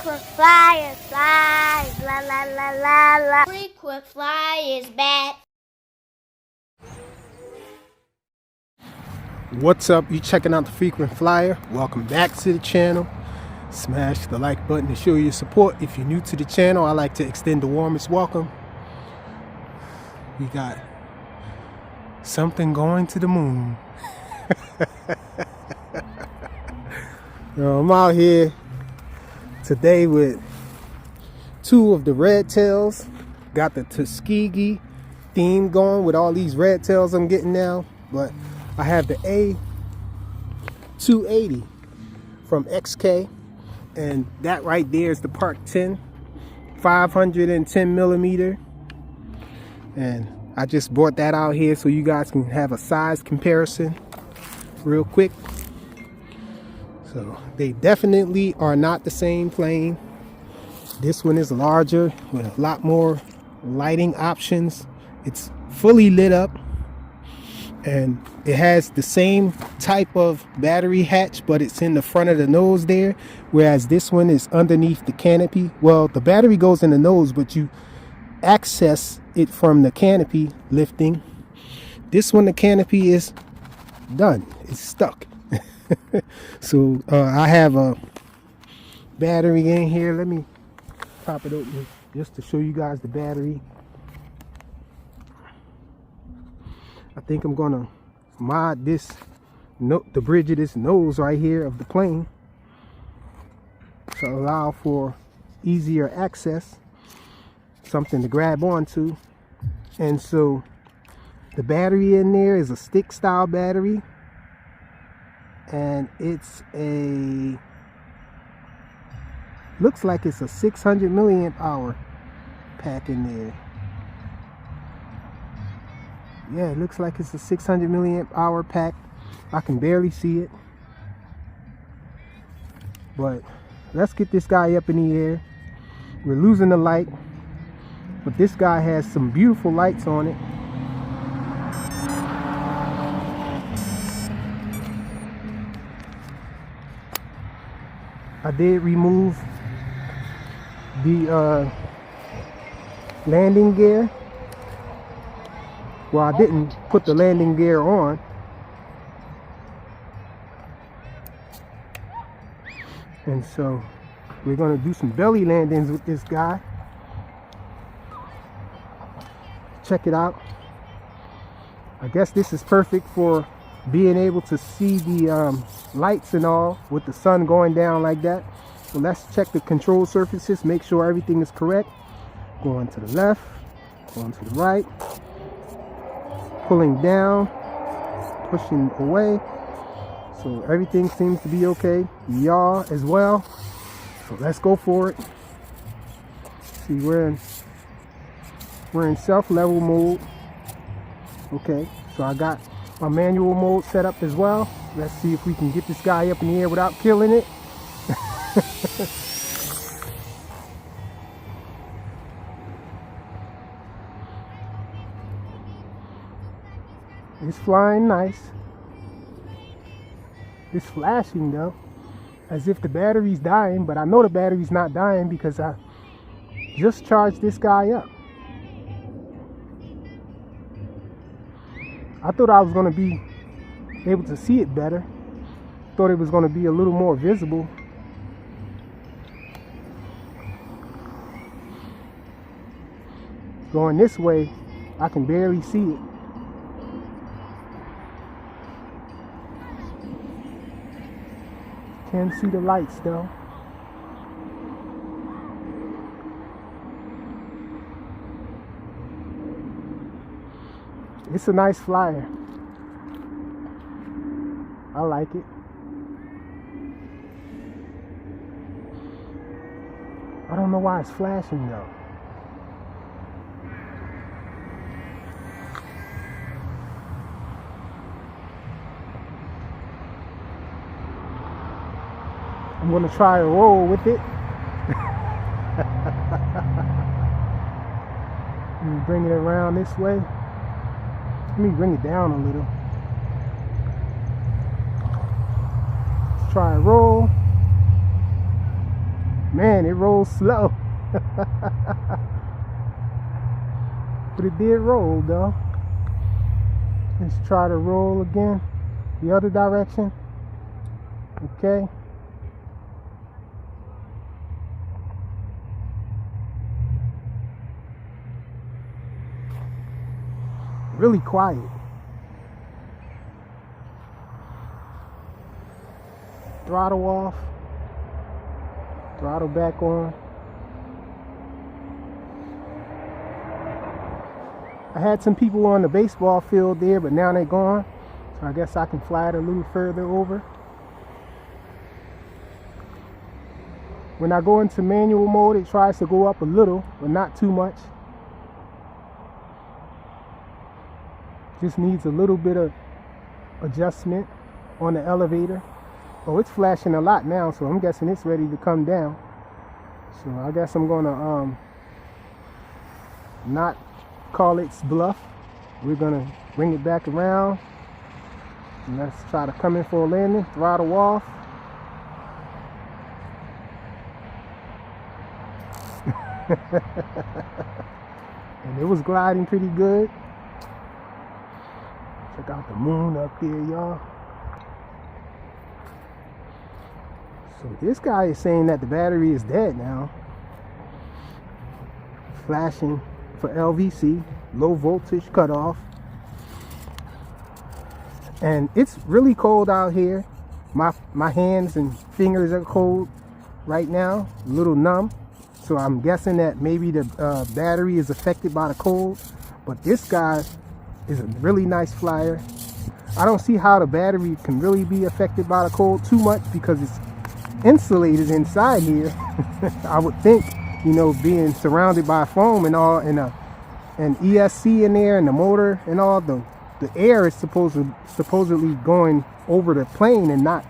Frequent flyer, fly, la la la la la. Frequent flyer is back. What's up? You checking out the Frequent Flyer? Welcome back to the channel. Smash the like button to show your support. If you're new to the channel, I like to extend the warmest welcome. We got something going to the moon. I'm out here today with two of the red tails. Got the Tuskegee theme going with all these red tails I'm getting now. But I have the A280 from XK, and that right there is the Park 10 510 millimeter, and I just brought that out here so you guys can have a size comparison real quick. So they definitely are not the same plane. This one is larger with a lot more lighting options. It's fully lit up, and it has the same type of battery hatch, but it's in the front of the nose there, whereas this one is underneath the canopy. Well, the battery goes in the nose, but you access it from the canopy lifting. This one, the canopy is done. It's stuck. So I have a battery in here. Let me pop it open just to show you guys the battery. I think I'm gonna mod this, the bridge of this nose right here of the plane to allow for easier access, something to grab onto. And so the battery in there is a stick style battery, and it's a, looks like it's a 600 milliamp hour pack in there. Yeah, it looks like it's a 600 milliamp hour pack. I can barely see it, but let's get this guy up in the air. We're losing the light, but this guy has some beautiful lights on it. I did remove the landing gear. Well, I didn't put the landing gear on. And so we're going to do some belly landings with this guy. Check it out. I guess this is perfect for being able to see the lights and all with the sun going down like that. So let's check the control surfaces, make sure everything is correct. Going to the left, going to the right, pulling down, pushing away. So everything seems to be okay. Yaw as well. So let's go for it. See, we're in self-level mode. Okay, so I got my manual mode set up as well. Let's see if we can get this guy up in the air without killing it. It's flying nice. It's flashing though, as if the battery's dying, but I know the battery's not dying because I just charged this guy up. I thought I was going to be able to see it better. Thought it was going to be a little more visible. Going this way, I can barely see it. Can see the lights though. It's a nice flyer. I like it. I don't know why it's flashing though. I'm gonna try a roll with it. Bring it around this way. Let me bring it down a little. Let's try a roll. Man, it rolls slow. But it did roll though. Let's try to roll again the other direction. Okay. Really quiet. Throttle off. Throttle back on. I had some people on the baseball field there, but now they're gone. So I guess I can fly it a little further over. When I go into manual mode, it tries to go up a little, but not too much. Just needs a little bit of adjustment on the elevator. Oh, it's flashing a lot now, so I'm guessing it's ready to come down. So I guess I'm gonna not call its bluff. We're gonna bring it back around and let's try to come in for a landing. Throttle off. And it was gliding pretty good. Check out the moon up there, y'all. So this guy is saying that the battery is dead now. Flashing for LVC, low voltage cutoff. And it's really cold out here. My hands and fingers are cold right now, a little numb. So I'm guessing that maybe the battery is affected by the cold. But this guy is a really nice flyer. I don't see how the battery can really be affected by the cold too much because it's insulated inside here. I would think, you know, being surrounded by foam and all, and an ESC in there and the motor and all, the air is supposedly going over the plane and not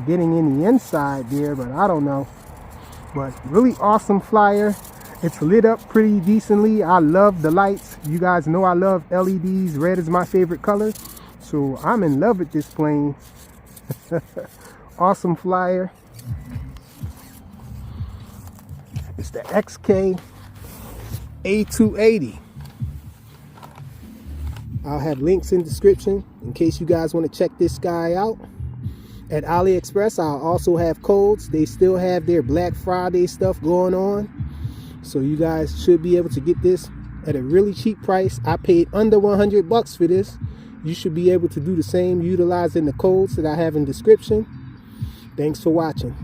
getting in the inside there, but I don't know. But really awesome flyer. It's lit up pretty decently. I love the lights. You guys know I love LEDs. Red is my favorite color. So I'm in love with this plane. Awesome flyer. It's the XK A280. I'll have links in the description in case you guys want to check this guy out. At AliExpress, I'll also have codes. They still have their Black Friday stuff going on. So you guys should be able to get this at a really cheap price. I paid under 100 bucks for this. You should be able to do the same utilizing the codes that I have in the description. Thanks for watching.